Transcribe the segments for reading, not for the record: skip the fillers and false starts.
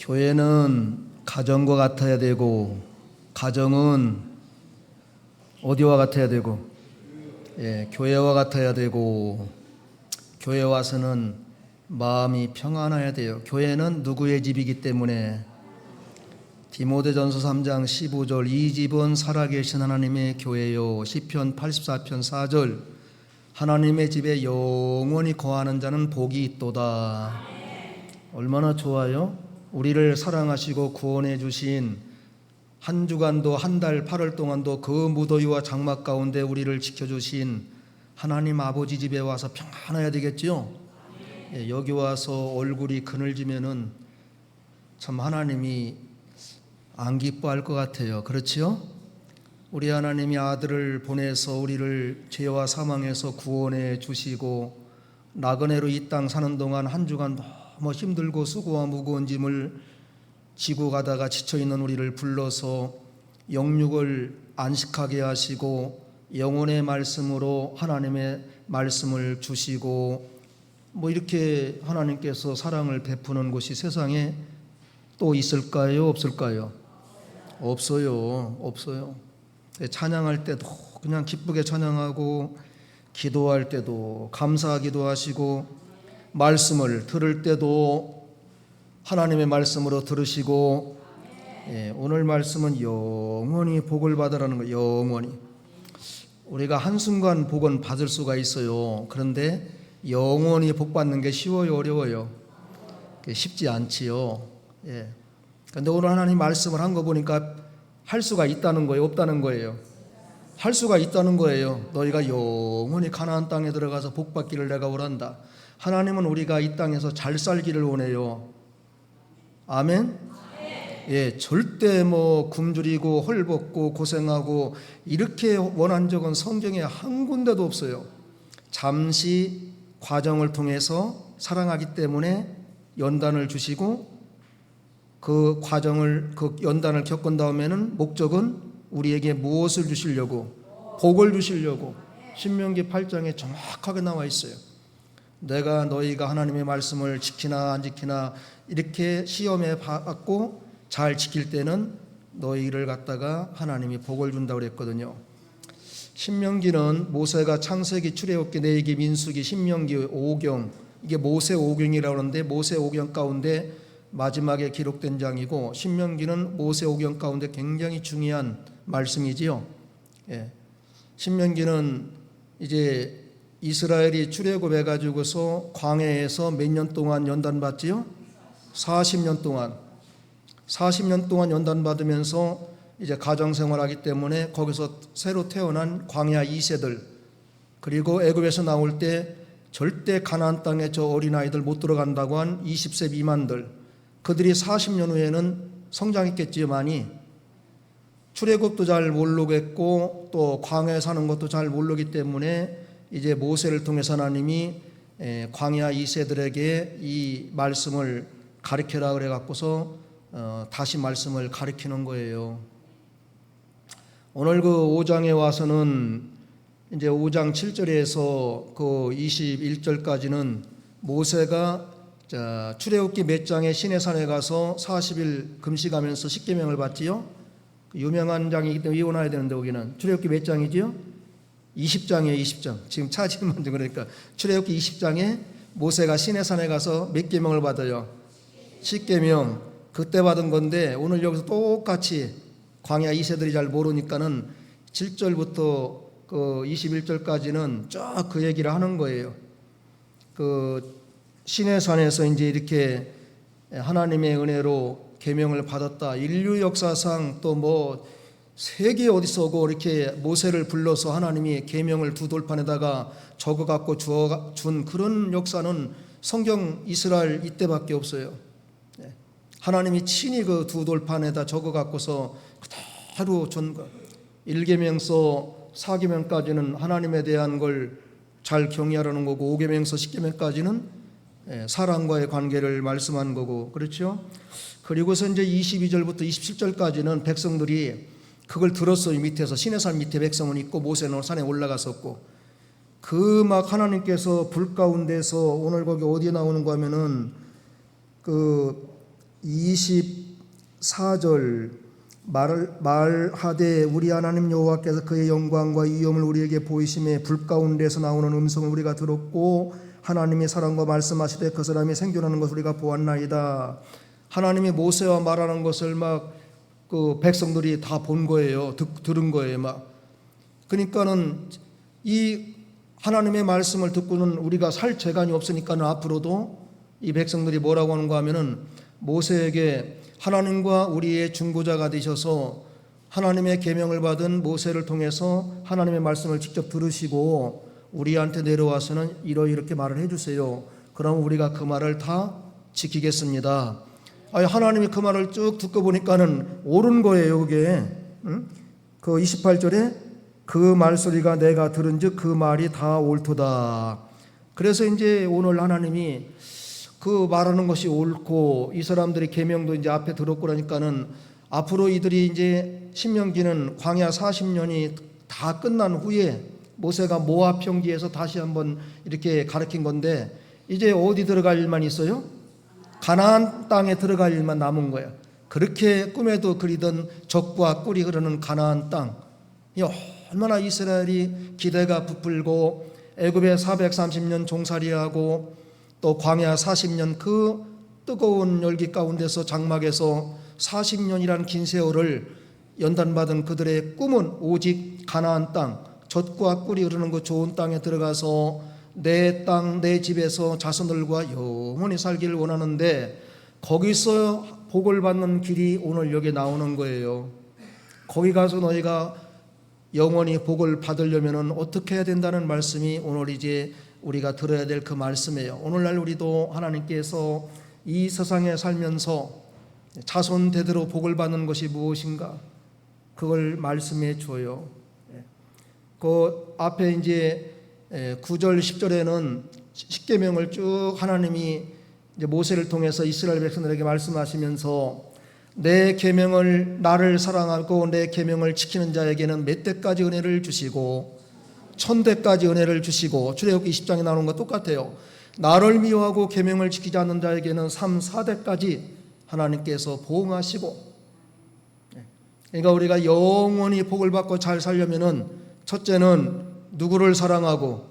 교회는 가정과 같아야 되고, 가정은 어디와 같아야 되고, 교회와 같아야 되고, 교회 와서는 마음이 평안해야 돼요. 교회는 누구의 집이기 때문에. 디모데전서 3장 15절, 이 집은 살아계신 하나님의 교회요. 시편 84편 4절, 하나님의 집에 영원히 거하는 자는 복이 있도다. 얼마나 좋아요? 우리를 사랑하시고 구원해 주신, 한 주간도 한 달 8월 동안도 그 무더위와 장막 가운데 우리를 지켜주신 하나님 아버지 집에 와서 평안해야 되겠죠? 여기 와서 얼굴이 그늘지면은 참 하나님이 안 기뻐할 것 같아요. 그렇지요? 우리 하나님이 아들을 보내서 우리를 죄와 사망에서 구원해 주시고, 나그네로 이 땅 사는 동안 한 주간 너무 힘들고 수고와 무거운 짐을 지고 가다가 지쳐있는 우리를 불러서 영육을 안식하게 하시고, 영혼의 말씀으로 하나님의 말씀을 주시고, 이렇게 하나님께서 사랑을 베푸는 곳이 세상에 또 있을까요? 없을까요? 없어요. 찬양할 때도 그냥 기쁘게 찬양하고, 기도할 때도 감사하기도 하시고, 말씀을 들을 때도 하나님의 말씀으로 들으시고, 오늘 말씀은 영원히 복을 받으라는 거예요. 영원히. 우리가 한순간 복은 받을 수가 있어요. 그런데 영원히 복 받는 게 쉬워요, 어려워요? 쉽지 않지요. 그런데 오늘 하나님 말씀을 한 거 보니까 할 수가 있다는 거예요, 없다는 거예요? 할 수가 있다는 거예요. 너희가 영원히 가나안 땅에 들어가서 복 받기를 내가 원한다. 하나님은 우리가 이 땅에서 잘 살기를 원해요. 아멘? 절대 굶주리고 헐벗고 고생하고 이렇게 원한 적은 성경에 한 군데도 없어요. 잠시 과정을 통해서 사랑하기 때문에 연단을 주시고, 그 과정을, 그 연단을 겪은 다음에는 목적은 우리에게 무엇을 주시려고? 복을 주시려고. 신명기 8장에 정확하게 나와 있어요. 내가 너희가 하나님의 말씀을 지키나 안 지키나 이렇게 시험에 받고 잘 지킬 때는 너희를 갖다가 하나님이 복을 준다고 그랬거든요. 신명기는 모세가 창세기, 출애굽기, 레위기, 민수기, 신명기 5경, 이게 모세 5경이라고 하는데, 모세 5경 가운데 마지막에 기록된 장이고, 신명기는 모세 5경 가운데 굉장히 중요한 말씀이지요. 신명기는 이제 이스라엘이 출애굽해 가지고서 광야에서 몇 년 동안 연단받지요? 40년 동안 연단받으면서 이제 가정생활하기 때문에 거기서 새로 태어난 광야 2세들, 그리고 애굽에서 나올 때 절대 가나안 땅에 저 어린아이들 못 들어간다고 한 20세 미만들, 그들이 40년 후에는 성장했겠지요. 많이 출애굽도 잘 모르겠고 또 광야에 사는 것도 잘 모르기 때문에 이제 모세를 통해서 하나님이 광야 2세들에게 이 말씀을 가르쳐라 그래 갖고서 다시 말씀을 가르치는 거예요. 오늘 그 5장에 와서는 이제 5장 7절에서 그 21절까지는 모세가 출애굽기 몇 장에 시내산에 가서 40일 금식하면서 십계명을 받지요. 유명한 장이기 때문에 외워놔야 되는데, 여기는 출애굽기 몇 장이지요? 20장이에요. 20장. 지금 찾으면 그러니까 출애굽기 20장에 모세가 시내산에 가서 몇 계명을 받아요? 십계명. 그때 받은 건데, 오늘 여기서 똑같이 광야 2세들이 잘 모르니까는 7절부터 그 21절까지는 쫙 그 얘기를 하는 거예요. 그 시내산에서 이제 이렇게 하나님의 은혜로 계명을 받았다. 인류 역사상 또 세계 어디서 오고 이렇게 모세를 불러서 하나님이 계명을 두 돌판에다가 적어 갖고 준 그런 역사는 성경 이스라엘 이때밖에 없어요. 하나님이 친히 그 두 돌판에다 적어 갖고서 그대로 준 것. 1계명서 4계명까지는 하나님에 대한 걸 잘 경외하라는 거고, 5계명서 10계명까지는 사랑과의 관계를 말씀한 거고, 그렇죠? 그리고서 이제 22절부터 27절까지는 백성들이 그걸 들었어요. 밑에서 시내산 밑에 백성은 있고 모세는 산에 올라갔었고, 그 막 하나님께서 불 가운데서, 오늘 거기 어디에 나오는 거 하면은 그 24절 말하되 우리 하나님 여호와께서 그의 영광과 위엄을 우리에게 보이심에 불 가운데서 나오는 음성을 우리가 들었고 하나님이 사람과 말씀하시되 그 사람이 생존하는 것을 우리가 보았나이다. 하나님이 모세와 말하는 것을 막 그 백성들이 다 본 거예요. 들은 거예요. 막 그러니까는 이 하나님의 말씀을 듣고는 우리가 살 재간이 없으니까는 앞으로도 이 백성들이 뭐라고 하는가 하면은 모세에게 하나님과 우리의 중보자가 되셔서 하나님의 계명을 받은 모세를 통해서 하나님의 말씀을 직접 들으시고 우리한테 내려와서는 이렇게 말을 해주세요. 그럼 우리가 그 말을 다 지키겠습니다. 하나님이 그 말을 쭉 듣고 보니까는 옳은 거예요. 그게 그 28절에 그 말소리가 내가 들은즉 그 말이 다 옳도다. 그래서 이제 오늘 하나님이 그 말하는 것이 옳고 이 사람들의 계명도 이제 앞에 들었고 그러니까는 앞으로 이들이 이제 신명기는 광야 40년이 다 끝난 후에 모세가 모압 평지에서 다시 한번 이렇게 가르친 건데 이제 어디 들어갈 일만 있어요? 가나안 땅에 들어갈 일만 남은 거야. 그렇게 꿈에도 그리던 젖과 꿀이 흐르는 가나안 땅. 얼마나 이스라엘이 기대가 부풀고 애굽에 430년 종살이하고 또 광야 40년 그 뜨거운 열기 가운데서 장막에서 40년이란 긴 세월을 연단받은 그들의 꿈은 오직 가나안 땅, 젖과 꿀이 흐르는 그 좋은 땅에 들어가서 내 땅, 내 집에서 자손들과 영원히 살기를 원하는데 거기서 복을 받는 길이 오늘 여기 나오는 거예요. 거기 가서 너희가 영원히 복을 받으려면 어떻게 해야 된다는 말씀이 오늘 이제 우리가 들어야 될 그 말씀이에요. 오늘날 우리도 하나님께서 이 세상에 살면서 자손 대대로 복을 받는 것이 무엇인가? 그걸 말씀해 줘요. 그 앞에 이제 9절 10절에는 십계명을 쭉 하나님이 이제 모세를 통해서 이스라엘 백성들에게 말씀하시면서 내 계명을 나를 사랑하고 내 계명을 지키는 자에게는 몇 대까지 은혜를 주시고 1000대까지 은혜를 주시고 출애굽기 20장에 나오는 거 똑같아요. 나를 미워하고 계명을 지키지 않는 자에게는 3, 4대까지 하나님께서 보응하시고 그러니까 우리가 영원히 복을 받고 잘 살려면은 첫째는 누구를 사랑하고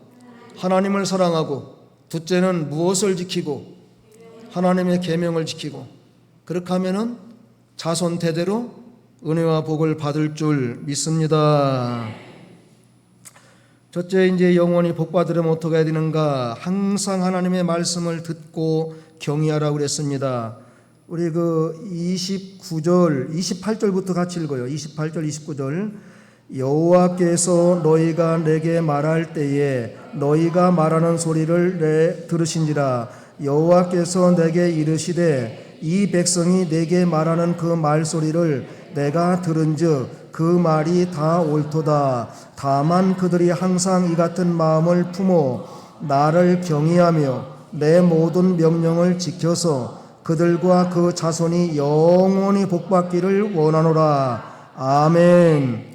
하나님을 사랑하고 둘째는 무엇을 지키고 하나님의 계명을 지키고 그렇게 하면은 자손 대대로 은혜와 복을 받을 줄 믿습니다. 첫째 이제 영원히 복 받으려면 어떻게 해야 되는가? 항상 하나님의 말씀을 듣고 경외하라고 그랬습니다. 우리 그 29절, 28절부터 같이 읽어요. 28절, 29절. 여호와께서 너희가 내게 말할 때에 너희가 말하는 소리를 내 들으신지라. 여호와께서 내게 이르시되 이 백성이 내게 말하는 그 말소리를 내가 들은즉 그 말이 다 옳도다. 다만 그들이 항상 이 같은 마음을 품어 나를 경외하며 내 모든 명령을 지켜서 그들과 그 자손이 영원히 복받기를 원하노라. 아멘.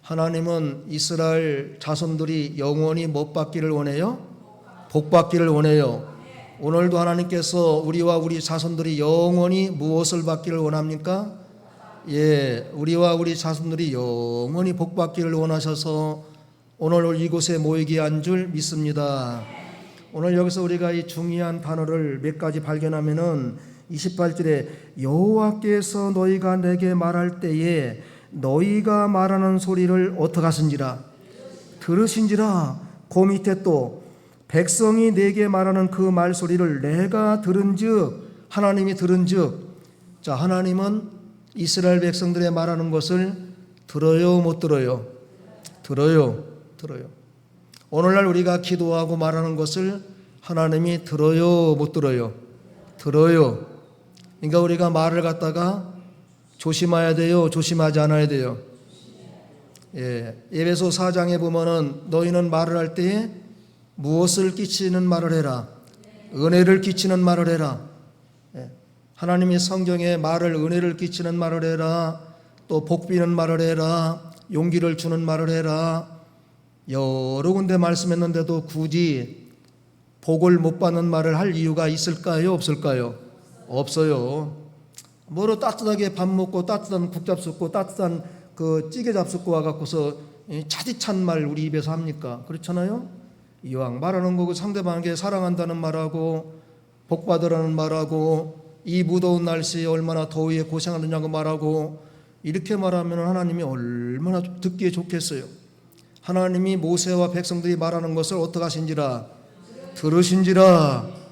하나님은 이스라엘 자손들이 영원히 못 받기를 원해요? 복 받기를 원해요. 오늘도 하나님께서 우리와 우리 자손들이 영원히 무엇을 받기를 원합니까? 우리와 우리 자손들이 영원히 복 받기를 원하셔서 오늘 이곳에 모이게 한 줄 믿습니다. 오늘 여기서 우리가 이 중요한 단어를 몇 가지 발견하면은 28절에 여호와께서 너희가 내게 말할 때에 너희가 말하는 소리를 어떻게 하신지라 들으신지라. 그 밑에 또 백성이 내게 말하는 그 말소리를 내가 들은즉 하나님이 들은즉 자 하나님은 이스라엘 백성들의 말하는 것을 들어요 못 들어요? 들어요. 오늘날 우리가 기도하고 말하는 것을 하나님이 들어요 못 들어요? 들어요. 그러니까 우리가 말을 갖다가 조심해야 돼요 조심하지 않아야 돼요? 에베소 4장에 보면은 너희는 말을 할 때에 무엇을 끼치는 말을 해라? 은혜를 끼치는 말을 해라. 하나님이 성경에 말을 은혜를 끼치는 말을 해라. 또 복비는 말을 해라. 용기를 주는 말을 해라. 여러 군데 말씀했는데도 굳이 복을 못 받는 말을 할 이유가 있을까요? 없을까요? 없어요. 뭐로 따뜻하게 밥 먹고 따뜻한 국 잡숫고 따뜻한 그 찌개 잡숫고 와갖고서 차디찬 말 우리 입에서 합니까? 그렇잖아요. 이왕 말하는 거고 상대방에게 사랑한다는 말하고 복 받으라는 말하고 이 무더운 날씨에 얼마나 더위에 고생하느냐고 말하고 이렇게 말하면 하나님이 얼마나 듣기에 좋겠어요. 하나님이 모세와 백성들이 말하는 것을 어떻게 하신지라 들으신지라.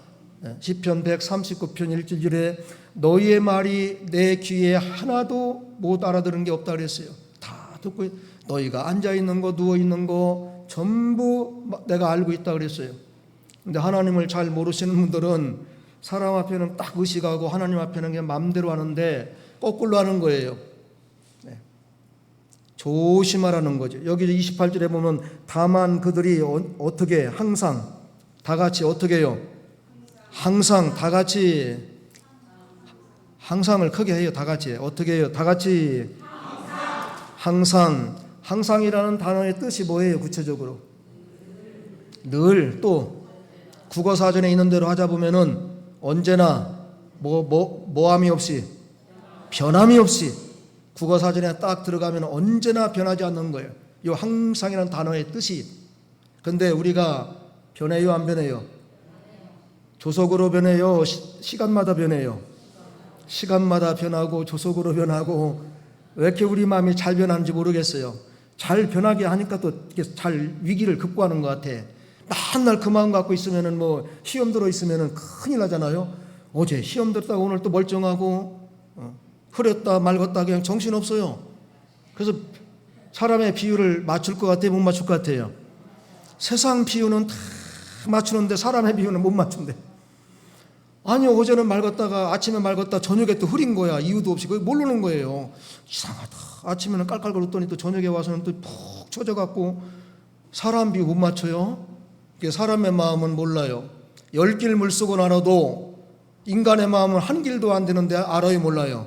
시편 139편 1절에 너희의 말이 내 귀에 하나도 못 알아들은 게 없다 그랬어요. 다 듣고 너희가 앉아있는 거 누워있는 거 전부 내가 알고 있다 그랬어요. 근데 하나님을 잘 모르시는 분들은 사람 앞에는 딱 의식하고 하나님 앞에는 그냥 마음대로 하는데 거꾸로 하는 거예요. 조심하라는 거죠. 여기 28절에 보면 다만 그들이 어떻게 항상 다 같이 어떻게 해요? 항상 다 같이 항상을 크게 해요. 다 같이 어떻게 해요? 다 같이 항상. 항상이라는 단어의 뜻이 뭐예요? 구체적으로 늘. 또 국어사전에 있는 대로 하자 보면은 언제나 뭐함이 없이 변함이 없이 국어사전에 딱 들어가면 언제나 변하지 않는 거예요. 이 항상이라는 단어의 뜻이. 근데 우리가 변해요 안 변해요? 조속으로 변해요? 시간마다 변해요? 시간마다 변하고 조속으로 변하고 왜 이렇게 우리 마음이 잘 변하는지 모르겠어요. 잘 변하게 하니까 또 잘 위기를 극복하는 것 같아. 맨날 그 마음 갖고 있으면은 뭐 시험 들어 있으면은 큰일 나잖아요. 어제 시험 들었다가 오늘 또 멀쩡하고 흐렸다 맑았다 그냥 정신 없어요. 그래서 사람의 비유를 맞출 것 같아요, 못 맞출 것 같아요? 세상 비유는 다 맞추는데 사람의 비유는 못 맞춘대. 아니 어제는 맑았다가 아침에 맑았다 저녁에 또 흐린 거야. 이유도 없이. 그걸 모르는 거예요. 이상하다. 아침에는 깔깔거렸더니 또 저녁에 와서는 또 푹 처져갖고. 사람 비유 못 맞춰요. 사람의 마음은 몰라요. 10길 물속은 알아도 인간의 마음은 한 길도 안 되는데 알아요 몰라요?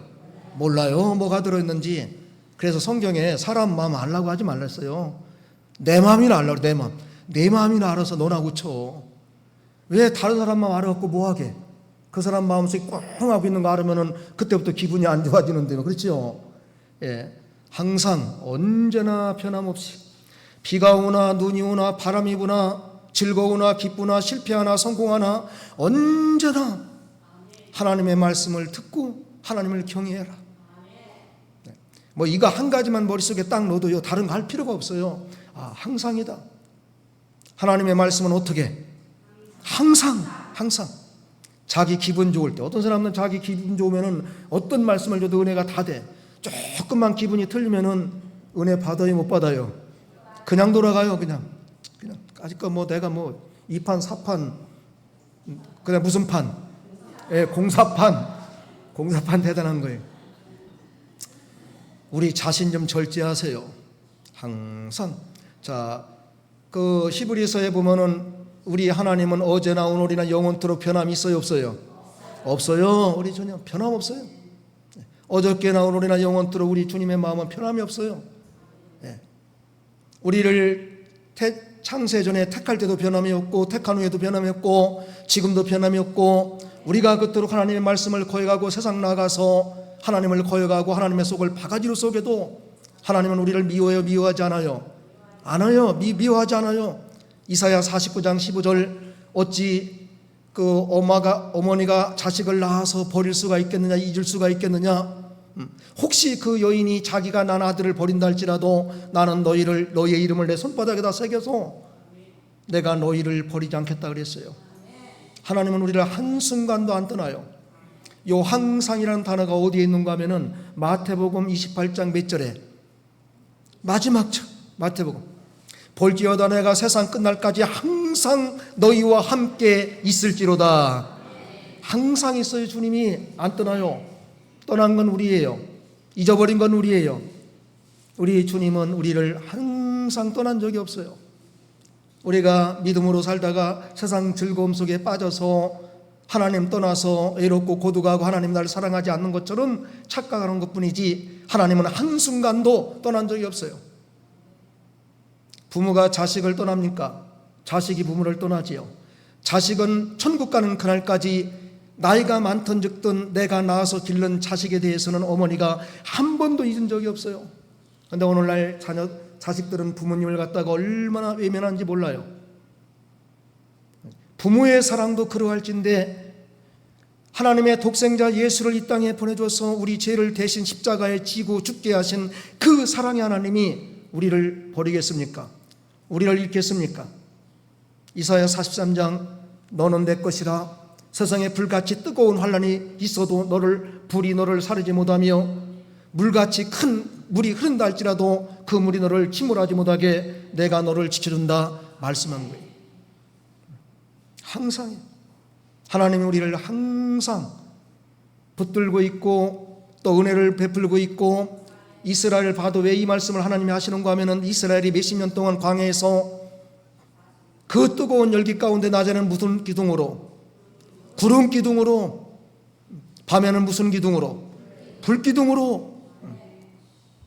몰라요. 뭐가 들어있는지. 그래서 성경에 사람 마음 알라고 하지 말랬어요. 내 마음이나 알라고. 내 마음. 내 마음이나 알아서 너나 고쳐. 왜 다른 사람 마음 알아갖고 뭐하게. 그 사람 마음속에 꽁 하고 있는 거 알으면은 그때부터 기분이 안 좋아지는데요. 그렇죠? 예. 항상 언제나 변함없이 비가 오나 눈이 오나 바람이 부나 즐거우나 기쁘나 실패하나 성공하나 언제나 하나님의 말씀을 듣고 하나님을 경외해라. 네. 뭐 이거 한 가지만 머릿속에 딱 넣어도요 다른 거 할 필요가 없어요. 항상이다. 하나님의 말씀은 어떻게? 항상. 자기 기분 좋을 때. 어떤 사람은 자기 기분 좋으면은 어떤 말씀을 줘도 은혜가 다 돼. 조금만 기분이 틀리면은 은혜 받아요 못 받아요? 그냥 돌아가요. 그냥 아직껏 뭐 내가 뭐 2판 4판 그냥 무슨 판? 예, 공사판 대단한 거예요. 우리 자신 좀 절제하세요. 항상. 자, 그 히브리서에 보면은 우리 하나님은 어제나 오늘이나 영원토록 변함이 있어요 없어요? 없어요. 우리 전혀 변함 없어요. 어저께나 오늘이나 영원토록 우리 주님의 마음은 변함이 없어요. 우리를 창세전에 택할 때도 변함이 없고 택한 후에도 변함이 없고 지금도 변함이 없고 우리가 그토록 하나님의 말씀을 거역하고 세상 나가서 하나님을 거역하고 하나님의 속을 바가지로 속여도 하나님은 우리를 미워해요 미워하지 않아요? 않아요. 미워하지 않아요. 이사야 49장 15절 어찌 그 어머니가 자식을 낳아서 버릴 수가 있겠느냐 잊을 수가 있겠느냐. 혹시 그 여인이 자기가 난 아들을 버린다 할지라도 나는 너희의 이름을 내 손바닥에다 새겨서 내가 너희를 버리지 않겠다 그랬어요. 하나님은 우리를 한순간도 안 떠나요. 요 항상이라는 단어가 어디에 있는가 하면은 마태복음 28장 몇 절에 마지막 절 마태복음 볼지어다 내가 세상 끝날까지 항상 너희와 함께 있을지로다. 항상 있어요. 주님이 안 떠나요. 떠난 건 우리예요. 잊어버린 건 우리예요. 우리 주님은 우리를 항상 떠난 적이 없어요. 우리가 믿음으로 살다가 세상 즐거움 속에 빠져서 하나님 떠나서 외롭고 고독하고 하나님 나를 사랑하지 않는 것처럼 착각하는 것뿐이지 하나님은 한순간도 떠난 적이 없어요. 부모가 자식을 떠납니까? 자식이 부모를 떠나지요. 자식은 천국 가는 그날까지 나이가 많든 적든 내가 낳아서 기른 자식에 대해서는 어머니가 한 번도 잊은 적이 없어요. 그런데 오늘날 자식들은 부모님을 갖다가 얼마나 외면하는지 몰라요. 부모의 사랑도 그러할진데 하나님의 독생자 예수를 이 땅에 보내줘서 우리 죄를 대신 십자가에 지고 죽게 하신 그 사랑의 하나님이 우리를 버리겠습니까? 우리를 잃겠습니까? 이사야 43장 너는 내 것이라 세상에 불같이 뜨거운 환란이 있어도 불이 너를 사르지 못하며 물같이 큰 물이 흐른다 할지라도 그 물이 너를 침몰하지 못하게 내가 너를 지켜준다 말씀한 거예요. 항상 하나님이 우리를 항상 붙들고 있고 또 은혜를 베풀고 있고, 이스라엘을 봐도 왜 이 말씀을 하나님이 하시는가 하면은 이스라엘이 몇십 년 동안 광야에서 그 뜨거운 열기 가운데 낮에는 무슨 기둥으로? 구름 기둥으로, 밤에는 무슨 기둥으로? 불 기둥으로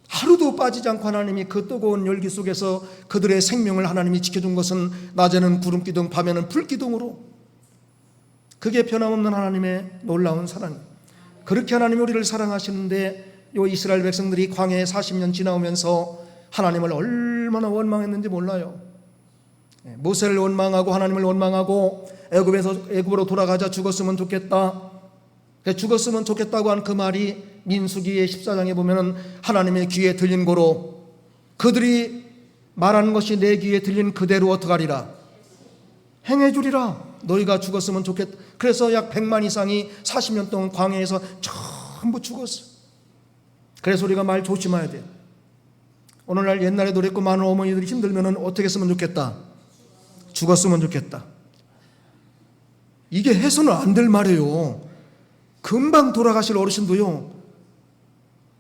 하루도 빠지지 않고 하나님이 그 뜨거운 열기 속에서 그들의 생명을 하나님이 지켜준 것은 낮에는 구름 기둥, 밤에는 불 기둥으로. 그게 변함없는 하나님의 놀라운 사랑이에요. 그렇게 하나님이 우리를 사랑하시는데 이 이스라엘 백성들이 광야에 40년 지나오면서 하나님을 얼마나 원망했는지 몰라요. 모세를 원망하고 하나님을 원망하고 애굽으로 돌아가자, 죽었으면 좋겠다. 죽었으면 좋겠다고 한 그 말이 민수기의 14장에 보면은 하나님의 귀에 들린 고로 그들이 말하는 것이 내 귀에 들린 그대로 어떡하리라? 행해주리라. 너희가 죽었으면 좋겠다. 그래서 약 100만 이상이 40년 동안 광야에서 전부 죽었어. 그래서 우리가 말 조심해야 돼. 오늘날 옛날에도 그랬고 많은 어머니들이 힘들면은 어떻게 했으면 좋겠다? 죽었으면 좋겠다. 이게 해서는 안 될 말이에요. 금방 돌아가실 어르신도요,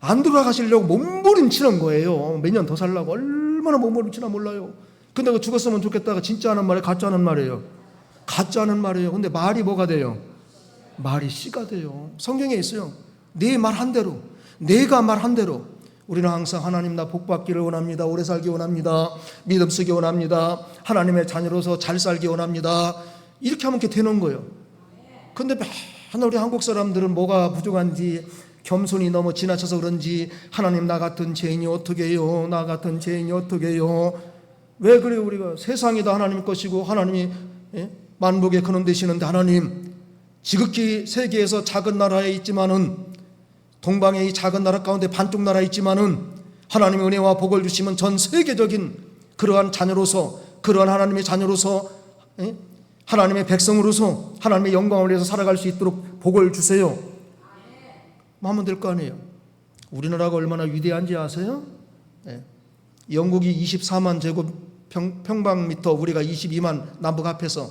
안 돌아가시려고 몸부림치는 거예요. 몇 년 더 살라고 얼마나 몸부림치나 몰라요. 근데 그 죽었으면 좋겠다가 진짜 하는 말이에요, 가짜 하는 말이에요? 가짜 하는 말이에요. 근데 말이 뭐가 돼요? 말이 씨가 돼요. 성경에 있어요. 네 말 한 대로, 내가 말한 대로. 우리는 항상 하나님 나 복 받기를 원합니다. 오래 살기 원합니다. 믿음 쓰기 원합니다. 하나님의 자녀로서 잘 살기 원합니다. 이렇게 하면 이렇게 되는 거예요. 근데 맨날 우리 한국 사람들은 뭐가 부족한지, 겸손이 너무 지나쳐서 그런지 하나님 나 같은 죄인이 어떻게 해요? 나 같은 죄인이 어떻게 해요? 왜 그래요? 우리가 세상이 다 하나님 것이고 하나님이 만복에 근원 되시는데, 하나님 지극히 세계에서 작은 나라에 있지만은, 동방의 이 작은 나라 가운데 반쪽 나라에 있지만은 하나님의 은혜와 복을 주시면 전 세계적인 그러한 자녀로서, 그러한 하나님의 자녀로서, 하나님의 백성으로서 하나님의 영광을 위해서 살아갈 수 있도록 복을 주세요. 하면 될 거 아니에요. 우리나라가 얼마나 위대한지 아세요? 영국이 24만 제곱 평방미터, 우리가 22만 남북 합해서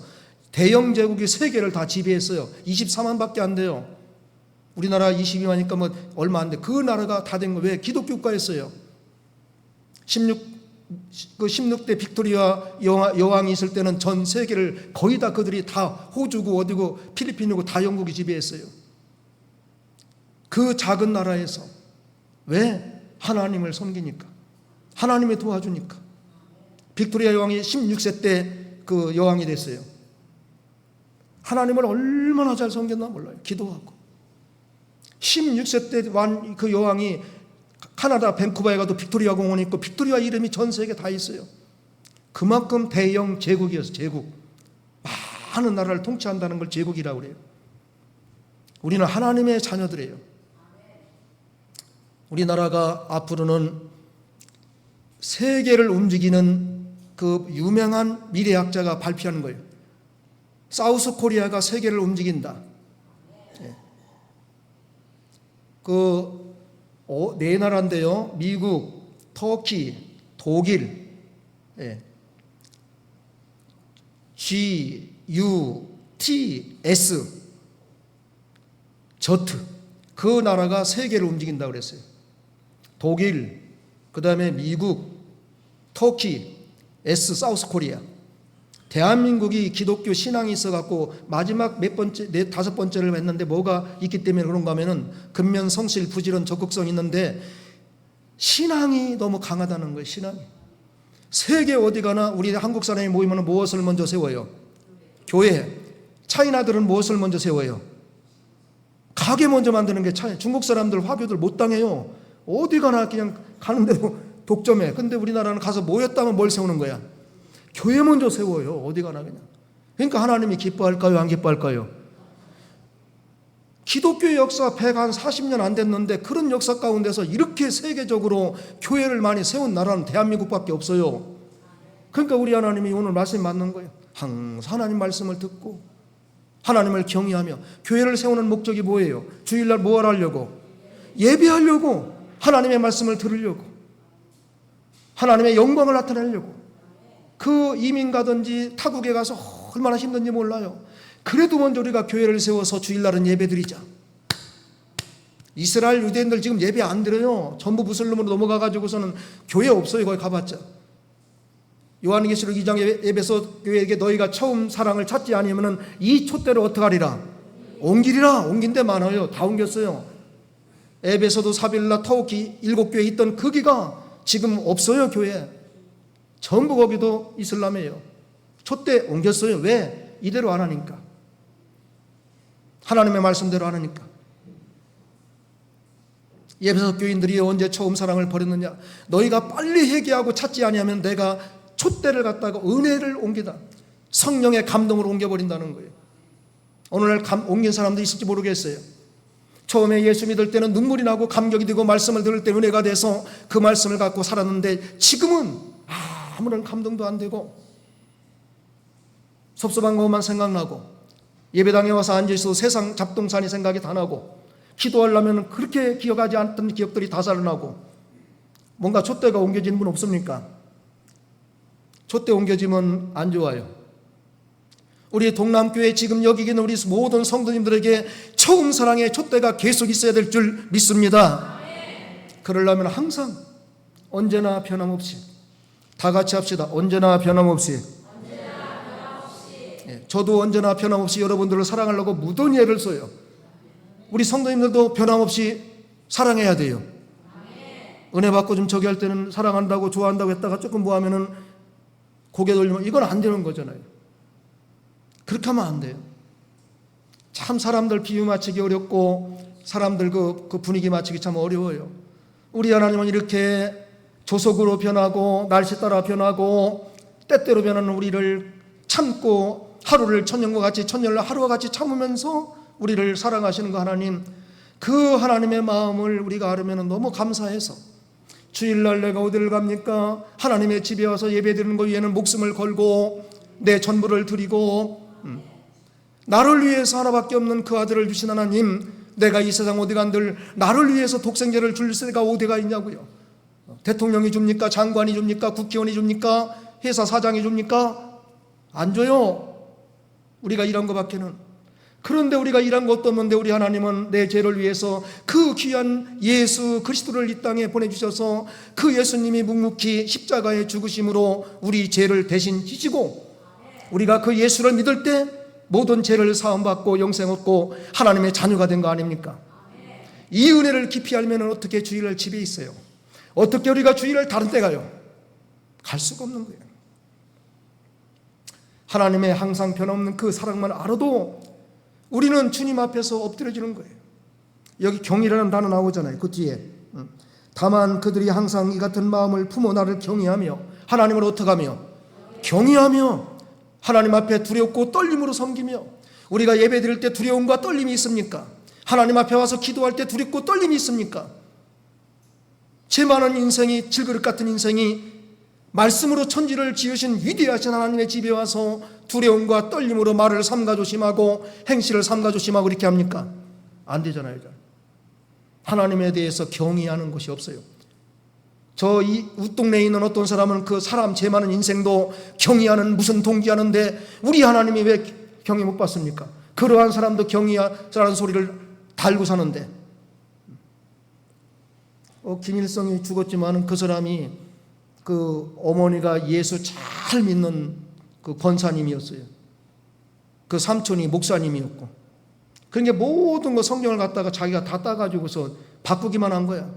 대영 제국이 세계를 다 지배했어요. 24만밖에 안 돼요. 우리나라 22만이니까 뭐 얼마 안 돼. 그 나라가 다 된 거 왜? 기독교 국가였어요. 16대 빅토리아 여왕이 있을 때는 전 세계를 거의 다 그들이 다, 호주고 어디고 필리핀이고 다 영국이 지배했어요. 그 작은 나라에서. 왜? 하나님을 섬기니까, 하나님이 도와주니까. 빅토리아 여왕이 16세 때 그 여왕이 됐어요. 하나님을 얼마나 잘 섬겼나 몰라요. 기도하고. 16세 때 그 여왕이 카나다 밴쿠버에 가도 빅토리아 공원이 있고 빅토리아 이름이 전 세계 다 있어요. 그만큼 대영 제국이었어요. 제국. 많은 나라를 통치한다는 걸 제국이라고 그래요. 우리는 하나님의 자녀들이에요. 우리나라가 앞으로는 세계를 움직이는 그 유명한 미래학자가 발표하는 거예요. 사우스 코리아가 세계를 움직인다. 네 나라인데요. 미국, 터키, 독일, GUTS, 그 나라가 세계를 움직인다고 그랬어요. 독일, 그 다음에 미국, 터키, S, 사우스 코리아. 대한민국이 기독교 신앙이 있어갖고 마지막 다섯 번째를 했는데 뭐가 있기 때문에 그런가 하면은 근면, 성실, 부지런, 적극성이 있는데 신앙이 너무 강하다는 거예요. 신앙이. 세계 어디 가나 우리 한국 사람이 모이면 무엇을 먼저 세워요? 교회. 차이나들은 무엇을 먼저 세워요? 가게 먼저 만드는 게 차이에요. 중국 사람들 화교들 못 당해요. 어디 가나 그냥 가는데도 독점해. 근데 우리나라는 가서 모였다면 뭘 세우는 거야? 교회 먼저 세워요. 어디 가나 그냥. 그러니까 하나님이 기뻐할까요? 안 기뻐할까요? 기독교의 역사 140년 안 됐는데 그런 역사 가운데서 이렇게 세계적으로 교회를 많이 세운 나라는 대한민국밖에 없어요. 그러니까 우리 하나님이 오늘 말씀이 맞는 거예요. 항상 하나님 말씀을 듣고 하나님을 경외하며. 교회를 세우는 목적이 뭐예요? 주일날 뭐 하려고? 예배하려고. 하나님의 말씀을 들으려고. 하나님의 영광을 나타내려고. 그 이민 가든지 타국에 가서 얼마나 힘든지 몰라요. 그래도 먼저 우리가 교회를 세워서 주일날은 예배 드리자. 이스라엘 유대인들 지금 예배 안 드려요. 전부 무슬림으로 넘어가가지고서는 교회 없어요. 거기 가봤자. 요한계시록 2장 에베소 교회에게 너희가 처음 사랑을 찾지 아니하면 이 촛대로 어떡하리라? 옮기리라. 옮긴 데 많아요. 다 옮겼어요. 에베소도 사빌라 터키 7교회 있던 거기가 지금 없어요. 교회 전부 거기도 이슬람이에요. 촛대 옮겼어요. 왜? 이대로 안 하니까. 하나님의 말씀대로 안 하니까. 에베소 교인들이 언제 처음 사랑을 버렸느냐? 너희가 빨리 회개하고 찾지 아니하면 내가 촛대를 갖다가 은혜를 옮기다. 성령의 감동으로 옮겨버린다는 거예요. 오늘날 옮긴 사람도 있을지 모르겠어요. 처음에 예수 믿을 때는 눈물이 나고 감격이 되고 말씀을 들을 때 은혜가 돼서 그 말씀을 갖고 살았는데 지금은 아무런 감동도 안 되고 섭섭한 것만 생각나고 예배당에 와서 앉아있어도 세상 잡동사니 생각이 다 나고 기도하려면 그렇게 기억하지 않던 기억들이 다 살아나고. 뭔가 촛대가 옮겨지는 분 없습니까? 촛대 옮겨지면 안 좋아요. 우리 동남교회 지금 여기 있는 우리 모든 성도님들에게 처음 사랑의 촛대가 계속 있어야 될 줄 믿습니다. 그러려면 항상 언제나 변함없이 다 같이 합시다. 언제나 변함없이. 저도 언제나 변함없이 여러분들을 사랑하려고 무던히 애를 써요. 우리 성도님들도 변함없이 사랑해야 돼요. 은혜 받고 좀 저기 할 때는 사랑한다고 좋아한다고 했다가 조금 뭐 하면은 고개 돌리면 이건 안 되는 거잖아요. 그렇게 하면 안 돼요. 참 사람들 비유 맞추기 어렵고 사람들 그 분위기 맞추기 참 어려워요. 우리 하나님은 이렇게 조속으로 변하고 날씨 따라 변하고 때때로 변하는 우리를 참고 하루를 천년과 같이 천년을 하루와 같이 참으면서 우리를 사랑하시는 그 하나님, 그 하나님의 마음을 우리가 알으면 너무 감사해서 주일날 내가 어디를 갑니까? 하나님의 집에 와서 예배드리는 것 위에는 목숨을 걸고 내 전부를 드리고 나를 위해서 하나밖에 없는 그 아들을 주신 하나님, 내가 이 세상 어디 간들 나를 위해서 독생자를 줄 새가 어디가 있냐고요. 대통령이 줍니까? 장관이 줍니까? 국회의원이 줍니까? 회사 사장이 줍니까? 안 줘요. 우리가 일한 것밖에는. 그런데 우리가 일한 것도 없는데 우리 하나님은 내 죄를 위해서 그 귀한 예수 그리스도를 이 땅에 보내주셔서 그 예수님이 묵묵히 십자가에 죽으심으로 우리 죄를 대신 지시고 우리가 그 예수를 믿을 때 모든 죄를 사함받고 영생 얻고 하나님의 자녀가 된 거 아닙니까? 이 은혜를 깊이 알면 어떻게 주일날 집에 있어요? 어떻게 우리가 주일날 다른 데 가요? 갈 수가 없는 거예요. 하나님의 항상 변함없는 그 사랑만 알아도 우리는 주님 앞에서 엎드려지는 거예요. 여기 경이라는 단어 나오잖아요. 그 뒤에. 다만 그들이 항상 이 같은 마음을 품어 나를 경외하며 하나님을 어떻게 하며? 경외하며 하나님 앞에 두렵고 떨림으로 섬기며. 우리가 예배 드릴 때 두려움과 떨림이 있습니까? 하나님 앞에 와서 기도할 때 두렵고 떨림이 있습니까? 제 많은 인생이, 질그릇 같은 인생이 말씀으로 천지를 지으신 위대하신 하나님의 집에 와서 두려움과 떨림으로 말을 삼가 조심하고 행실을 삼가 조심하고 이렇게 합니까? 안 되잖아요. 하나님에 대해서 경외하는 것이 없어요. 저 이 웃동네에 있는 어떤 사람은 그 사람 죄 많은 인생도 경외하는 무슨 동기하는데 우리 하나님이 왜 경외 못 받습니까? 그러한 사람도 경외하라는 소리를 달고 사는데 김일성이 죽었지만 그 사람이 그 어머니가 예수 잘 믿는 그 권사님이었어요. 그 삼촌이 목사님이었고. 그러니까 모든 거 성경을 갖다가 자기가 다 따가지고서 바꾸기만 한 거야.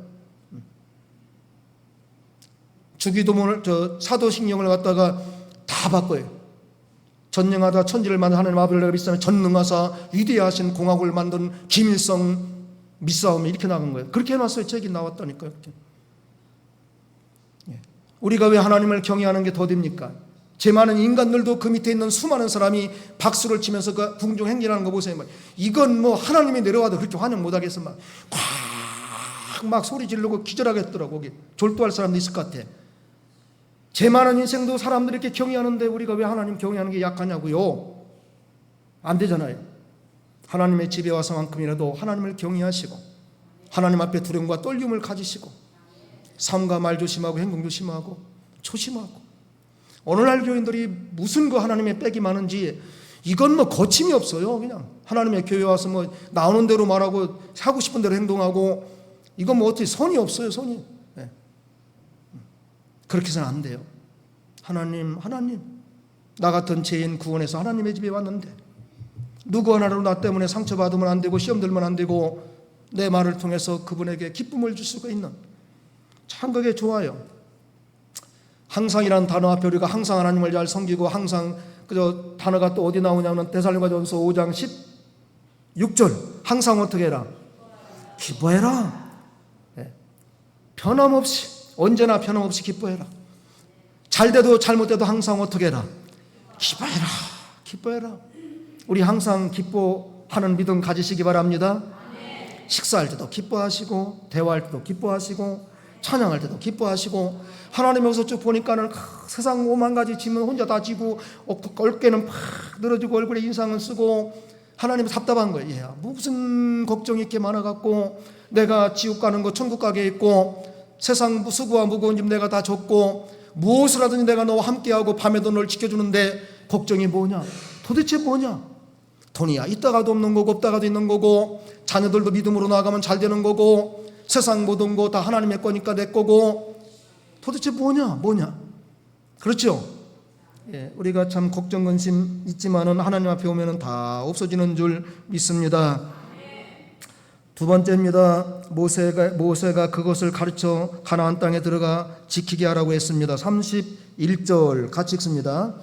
주기도문을 사도신경을 갖다가 다 바꿔요. 전능하다 천지를 만든 하나님 아버지를 내가 믿사오니 전능하사 위대하신 공화국을 만든 김일성 믿사오니 이렇게 나간 거예요. 그렇게 해놨어요. 책이 나왔다니까요. 우리가 왜 하나님을 경외하는 게 더딥니까? 제 많은 인간들도 그 밑에 있는 수많은 사람이 박수를 치면서 그 궁중 행진하는 거 보세요. 이건 뭐 하나님이 내려와도 그렇게 환영 못하겠어. 막 소리 지르고 기절하겠더라고. 거기 졸도할 사람도 있을 것 같아. 제 많은 인생도 사람들이 이렇게 경외하는데 우리가 왜 하나님 경외하는 게 약하냐고요? 안 되잖아요. 하나님의 집에 와서만큼이라도 하나님을 경외하시고 하나님 앞에 두려움과 떨림을 가지시고 삶과 말 조심하고 행동 조심하고 조심하고. 오늘날 교인들이 무슨 그 하나님의 빽이 많은지 이건 뭐 거침이 없어요. 그냥 하나님의 교회 와서 뭐 나오는 대로 말하고 하고 싶은 대로 행동하고 이건 뭐 어떻게 선이 없어요. 선이. 네. 그렇게 해서는 안 돼요. 하나님 나 같은 죄인 구원해서 하나님의 집에 왔는데 누구 하나로 나 때문에 상처받으면 안 되고 시험 들면 안 되고 내 말을 통해서 그분에게 기쁨을 줄 수가 있는 참 그게 좋아요. 항상이라는 단어 앞에 우리가 항상 하나님을 잘 섬기고 항상 그저 단어가 또 어디 나오냐면 데살로니가전서 5장 16절 항상 어떻게 해라? 기뻐해라. 네. 변함없이 언제나 변함없이 기뻐해라. 잘돼도 잘못돼도 항상 어떻게 해라? 기뻐해라. 기뻐해라. 우리 항상 기뻐하는 믿음 가지시기 바랍니다. 식사할 때도 기뻐하시고 대화할 때도 기뻐하시고 찬양할 때도 기뻐하시고 하나님 여기서 쭉 보니까는 세상 오만 가지 짐은 혼자 다 지고 어깨는 팍 늘어지고 얼굴에 인상은 쓰고 하나님 답답한 거예요. 무슨 걱정이 이렇게 많아갖고 내가 지옥 가는 거 천국 가게 있고 세상 수고와 무거운 짐 내가 다 졌고 무엇을 하든지 내가 너와 함께하고 밤에도 널 지켜주는데 걱정이 뭐냐? 도대체 뭐냐? 돈이야 있다가도 없는 거고 없다가도 있는 거고 자녀들도 믿음으로 나아가면 잘 되는 거고 세상 모든 거 다 하나님의 거니까 내 거고 도대체 뭐냐? 그렇죠? 예, 우리가 참 걱정 근심 있지만은 하나님 앞에 오면은 다 없어지는 줄 믿습니다. 두 번째입니다. 모세가 그것을 가르쳐 가나안 땅에 들어가 지키게 하라고 했습니다. 31절 같이 읽습니다.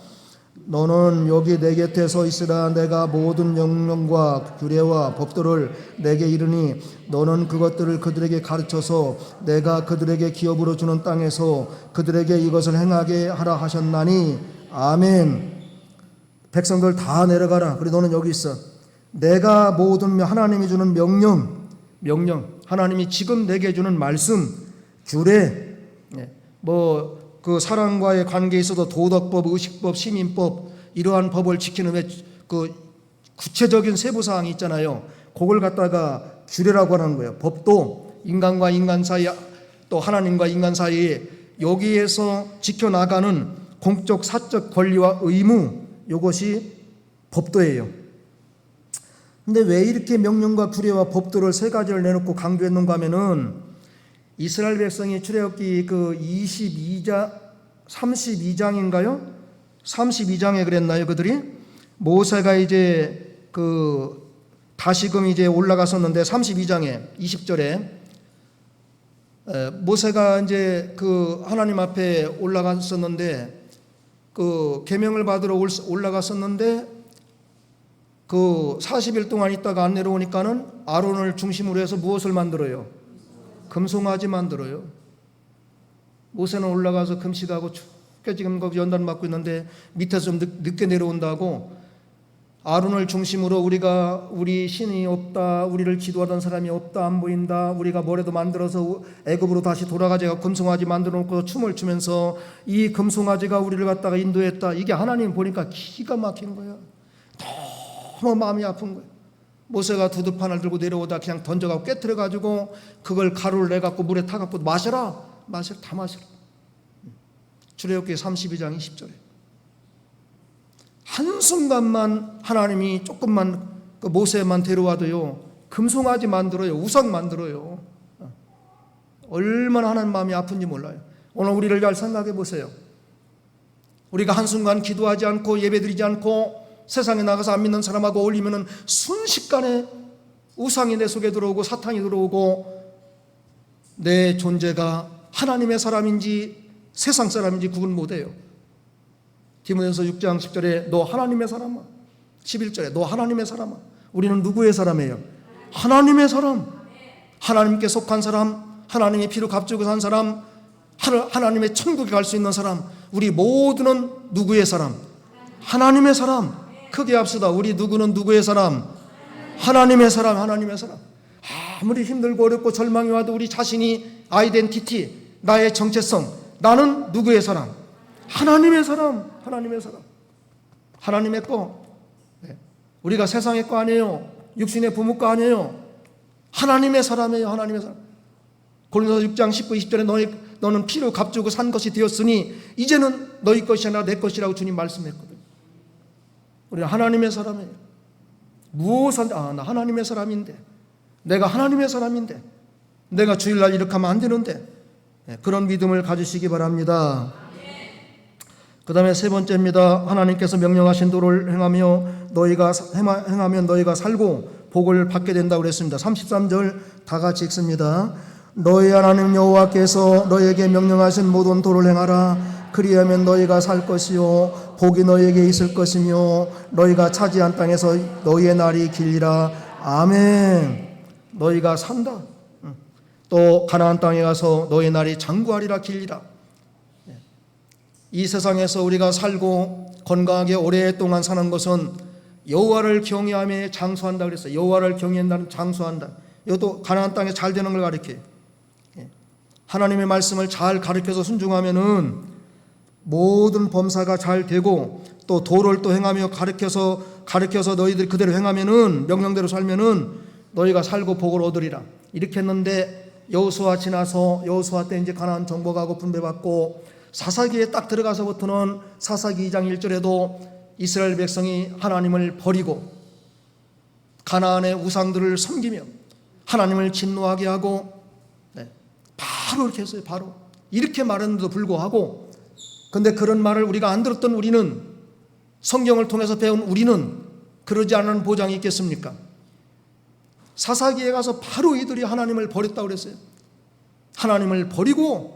너는 여기 내 곁에 서 있으라. 내가 모든 명령과 규례와 법도를 내게 이르니 너는 그것들을 그들에게 가르쳐서 내가 그들에게 기업으로 주는 땅에서 그들에게 이것을 행하게 하라 하셨나니 아멘. 백성들 다 내려가라. 그리고 너는 여기 있어. 내가 모든 하나님이 주는 명령 하나님이 지금 내게 주는 말씀 규례 그 사람과의 관계에 있어도 도덕법, 의식법, 시민법 이러한 법을 지키는 그 구체적인 세부사항이 있잖아요. 그걸 갖다가 규례라고 하는 거예요. 법도 인간과 인간 사이 또 하나님과 인간 사이에 여기에서 지켜나가는 공적 사적 권리와 의무 이것이 법도예요. 근데 왜 이렇게 명령과 규례와 법도를 세 가지를 내놓고 강조했는가 하면은 이스라엘 백성이 출애굽기 그 32장인가요? 32장에 그랬나요? 그들이 모세가 이제 그 다시금 이제 올라갔었는데 32장에 20절에 모세가 이제 그 하나님 앞에 올라갔었는데 그 계명을 받으러 올라갔었는데 그 40일 동안 있다가 안 내려오니까는 아론을 중심으로 해서 무엇을 만들어요? 금송아지 만들어요. 모세는 올라가서 금식하고 춥게 지금 거기 연단 맞고 있는데 밑에서 좀 늦게 내려온다고 아론을 중심으로 우리 신이 없다, 우리를 지도하던 사람이 없다, 안 보인다, 우리가 뭐라도 만들어서 애굽으로 다시 돌아가자가 금송아지 만들어 놓고 춤을 추면서 이 금송아지가 우리를 갖다가 인도했다. 이게 하나님 보니까 기가 막힌 거야. 너무 마음이 아픈 거야. 모세가 두둑판을 들고 내려오다 그냥 던져가고 깨트려가지고 그걸 가루를 내갖고 물에 타갖고 마셔라. 다 마셔라. 출애굽기 32장 20절에 한순간만 하나님이 조금만 그 모세만 데려와도요 금송아지 만들어요. 우상 만들어요. 얼마나 하나님 마음이 아픈지 몰라요. 오늘 우리를 잘 생각해 보세요. 우리가 한순간 기도하지 않고 예배드리지 않고 세상에 나가서 안 믿는 사람하고 어울리면 순식간에 우상이 내 속에 들어오고 사탄이 들어오고 내 존재가 하나님의 사람인지 세상 사람인지 구분 못해요. 디모데전서 6장 10절에 너 하나님의 사람아, 11절에 너 하나님의 사람아. 우리는 누구의 사람이에요? 하나님의 사람. 하나님께 속한 사람, 하나님의 피로 값주고 산 사람, 하나님의 천국에 갈 수 있는 사람. 우리 모두는 누구의 사람? 하나님의 사람. 크게 합시다. 우리 누구는 누구의 사람? 하나님의 사람. 하나님의 사람. 아무리 힘들고 어렵고 절망이 와도 우리 자신이 아이덴티티, 나의 정체성, 나는 누구의 사람? 하나님의 사람. 하나님의 사람. 하나님의 거. 우리가 세상의 거 아니에요. 육신의 부모 거 아니에요. 하나님의 사람이에요. 하나님의 사람. 고린도서 6장 19, 20절에 너는 피로 값주고 산 것이 되었으니 이제는 너희 것이 아니라 내 것이라고 주님 말씀했거든요. 우리는 하나님의 사람이에요. 무엇을 나 하나님의 사람인데, 내가 하나님의 사람인데, 내가 주일날 이렇게 하면 안 되는데, 그런 믿음을 가지시기 바랍니다. 그 다음에 세 번째입니다. 하나님께서 명령하신 도를 행하면 너희가 살고 복을 받게 된다고 그랬습니다. 33절 다 같이 읽습니다. 너희 하나님 여호와께서 너희에게 명령하신 모든 도를 행하라. 그리하면 너희가 살 것이요 복이 너희에게 있을 것이며 너희가 차지한 땅에서 너희의 날이 길리라. 아멘. 너희가 산다. 또 가나안 땅에 가서 너희의 날이 장구하리라, 길리라. 이 세상에서 우리가 살고 건강하게 오랫동안 사는 것은 여호와를 경외하며 장수한다 그랬어요. 여호와를 경외한다는 장수한다. 이것도 가나안 땅에 잘 되는 걸 가르쳐요. 하나님의 말씀을 잘 가르쳐서 순종하면은 모든 범사가 잘 되고, 또 도를 또 행하며 가르쳐서 너희들 그대로 행하면은, 명령대로 살면은 너희가 살고 복을 얻으리라. 이렇게 했는데 여호수아 지나서, 여호수아 때 이제 가나안 정복하고 분배받고 사사기에 딱 들어가서부터는 사사기 2장 1절에도 이스라엘 백성이 하나님을 버리고 가나안의 우상들을 섬기며 하나님을 진노하게 하고, 바로 이렇게 했어요. 바로 이렇게 말했는데도 불구하고, 근데 그런 말을 우리가 안 들었던 우리는, 성경을 통해서 배운 우리는 그러지 않은 보장이 있겠습니까? 사사기에 가서 바로 이들이 하나님을 버렸다고 그랬어요. 하나님을 버리고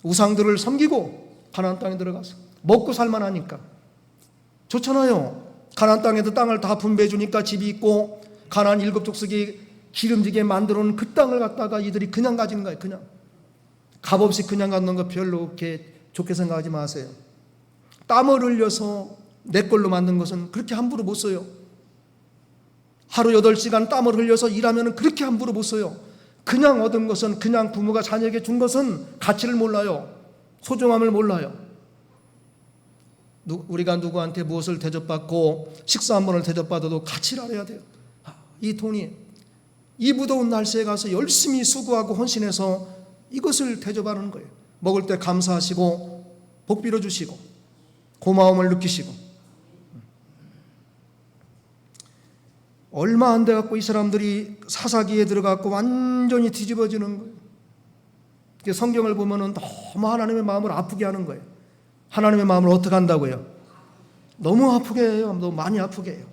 우상들을 섬기고 가나안 땅에 들어가서 먹고 살만하니까 좋잖아요. 가나안 땅에도 땅을 다 분배해 주니까 집이 있고 가나안 7족속이 기름지게 만들어 놓은 그 땅을 갖다가 이들이 그냥 가지는 거예요. 그냥 값없이 그냥 갖는 거 별로 그렇게 좋게 생각하지 마세요. 땀을 흘려서 내 걸로 만든 것은 그렇게 함부로 못 써요. 하루 8시간 땀을 흘려서 일하면 그렇게 함부로 못 써요. 그냥 얻은 것은, 그냥 부모가 자녀에게 준 것은 가치를 몰라요. 소중함을 몰라요. 우리가 누구한테 무엇을 대접받고 식사 한 번을 대접받아도 가치를 알아야 돼요. 이 돈이 이 무더운 날씨에 가서 열심히 수고하고 헌신해서 이것을 대접하는 거예요. 먹을 때 감사하시고 복 빌어주시고 고마움을 느끼시고. 얼마 안 돼갖고 이 사람들이 사사기에 들어가고 완전히 뒤집어지는 거예요. 성경을 보면은 너무 하나님의 마음을 아프게 하는 거예요. 하나님의 마음을 어떻게 한다고요? 너무 아프게 해요. 너무 많이 아프게 해요.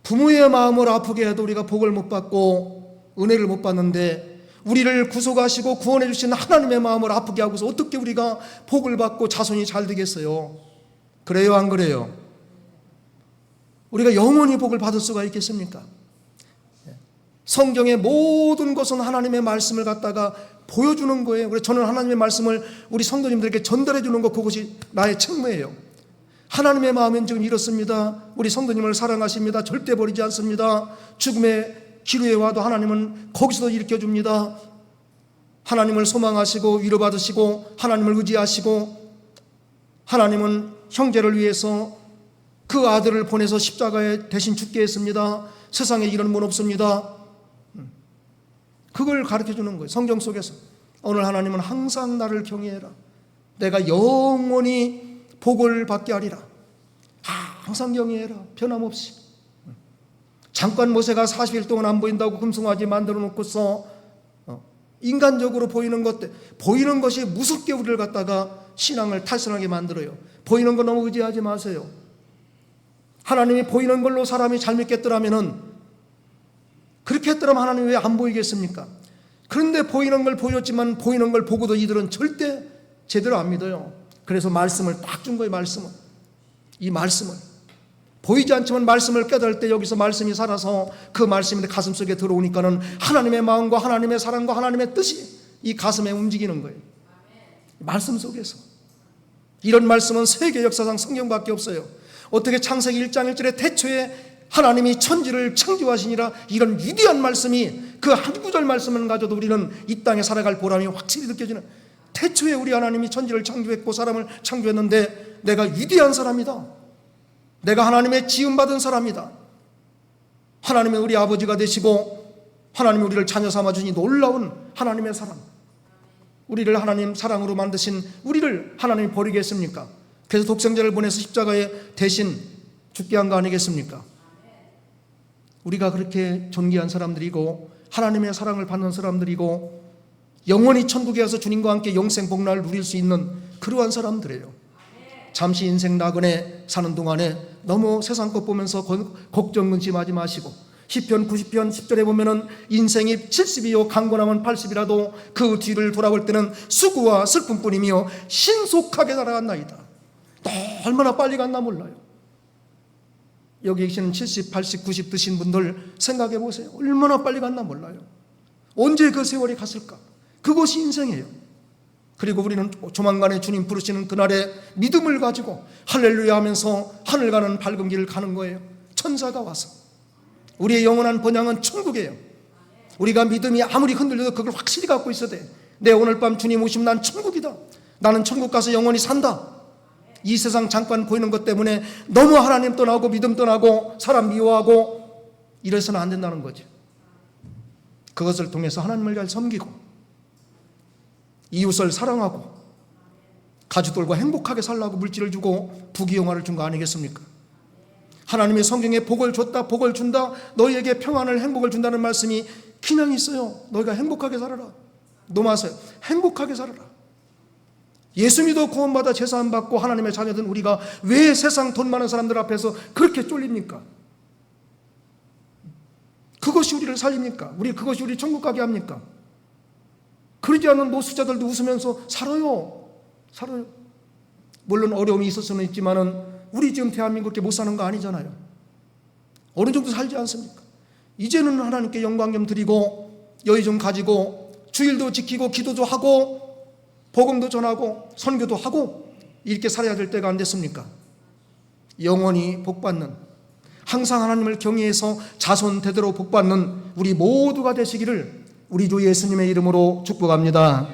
부모의 마음을 아프게 해도 우리가 복을 못 받고 은혜를 못 받는데, 우리를 구속하시고 구원해 주신 하나님의 마음을 아프게 하고서 어떻게 우리가 복을 받고 자손이 잘 되겠어요? 그래요, 안 그래요? 우리가 영원히 복을 받을 수가 있겠습니까? 성경의 모든 것은 하나님의 말씀을 갖다가 보여주는 거예요. 그래서 저는 하나님의 말씀을 우리 성도님들에게 전달해 주는 것, 그것이 나의 책무예요. 하나님의 마음은 지금 이렇습니다. 우리 성도님을 사랑하십니다. 절대 버리지 않습니다. 죽음의 기로에 와도 하나님은 거기서도 일으켜줍니다. 하나님을 소망하시고 위로받으시고 하나님을 의지하시고, 하나님은 형제를 위해서 그 아들을 보내서 십자가에 대신 죽게 했습니다. 세상에 이런 분 없습니다. 그걸 가르쳐주는 거예요. 성경 속에서. 오늘 하나님은 항상 나를 경외해라. 내가 영원히 복을 받게 하리라. 항상 경외해라. 변함없이. 잠깐 모세가 40일 동안 안 보인다고 금송아지 만들어 놓고서 인간적으로 보이는 것이 무섭게 우리를 갖다가 신앙을 탈선하게 만들어요. 보이는 거 너무 의지하지 마세요. 하나님이 보이는 걸로 사람이 잘 믿겠더라면은, 그렇게 했더라면 하나님이 왜 안 보이겠습니까? 그런데 보이는 걸 보였지만 보이는 걸 보고도 이들은 절대 제대로 안 믿어요. 그래서 말씀을 딱 준 거예요. 말씀을. 이 말씀을 보이지 않지만 말씀을 깨달을 때 여기서 말씀이 살아서 그 말씀이 가슴속에 들어오니까는 하나님의 마음과 하나님의 사랑과 하나님의 뜻이 이 가슴에 움직이는 거예요. 말씀 속에서. 이런 말씀은 세계 역사상 성경밖에 없어요. 어떻게 창세기 1장 1절에 태초에 하나님이 천지를 창조하시니라, 이런 위대한 말씀이 그 한 구절 말씀을 가져도 우리는 이 땅에 살아갈 보람이 확실히 느껴지는, 태초에 우리 하나님이 천지를 창조했고 사람을 창조했는데 내가 위대한 사람이다, 내가 하나님의 지음받은 사람이다, 하나님은 우리 아버지가 되시고 하나님이 우리를 자녀 삼아주니 놀라운 하나님의 사랑, 우리를 하나님 사랑으로 만드신 우리를 하나님이 버리겠습니까? 그래서 독생자를 보내서 십자가에 대신 죽게 한 거 아니겠습니까? 우리가 그렇게 존귀한 사람들이고 하나님의 사랑을 받는 사람들이고 영원히 천국에 가서 주님과 함께 영생 복락을 누릴 수 있는 그러한 사람들이에요. 잠시 인생 나그네 사는 동안에 너무 세상 것 보면서 걱정 근심하지 마시고, 시편 90편 10절에 보면은 인생이 70이요 강건하면 80이라도 그 뒤를 돌아볼 때는 수고와 슬픔뿐이며 신속하게 날아갔나이다. 얼마나 빨리 갔나 몰라요. 여기 계시는 70, 80, 90 드신 분들 생각해 보세요. 얼마나 빨리 갔나 몰라요. 언제 그 세월이 갔을까? 그것이 인생이에요. 그리고 우리는 조만간에 주님 부르시는 그날에 믿음을 가지고 할렐루야 하면서 하늘 가는 밝은 길을 가는 거예요. 천사가 와서 우리의 영원한 번향은 천국이에요. 우리가 믿음이 아무리 흔들려도 그걸 확실히 갖고 있어야 돼. 내 오늘 밤 주님 오시면 난 천국이다, 나는 천국 가서 영원히 산다. 이 세상 잠깐 보이는 것 때문에 너무 하나님 떠나고 믿음 떠나고 사람 미워하고 이래서는 안 된다는 거죠. 그것을 통해서 하나님을 잘 섬기고 이웃을 사랑하고 가족들과 행복하게 살라고 물질을 주고 부귀영화를 준 거 아니겠습니까? 하나님의 성경에 복을 줬다, 복을 준다, 너희에게 평안을 행복을 준다는 말씀이 그냥 있어요. 너희가 행복하게 살아라. 노마세요. 행복하게 살아라. 예수 믿어 구원받아 제사함 받고 하나님의 자녀된 우리가 왜 세상 돈 많은 사람들 앞에서 그렇게 쫄립니까? 그것이 우리를 살립니까? 그것이 우리 천국 가게 합니까? 그러지 않은 노숙자들도 웃으면서 살아요. 물론 어려움이 있을 수는 있지만은 우리 지금 대한민국에 못 사는 거 아니잖아요. 어느 정도 살지 않습니까? 이제는 하나님께 영광 좀 드리고 여유 좀 가지고 주일도 지키고 기도도 하고 복음도 전하고 선교도 하고 이렇게 살아야 될 때가 안 됐습니까? 영원히 복받는, 항상 하나님을 경외해서 자손 대대로 복받는 우리 모두가 되시기를 우리 주 예수님의 이름으로 축복합니다.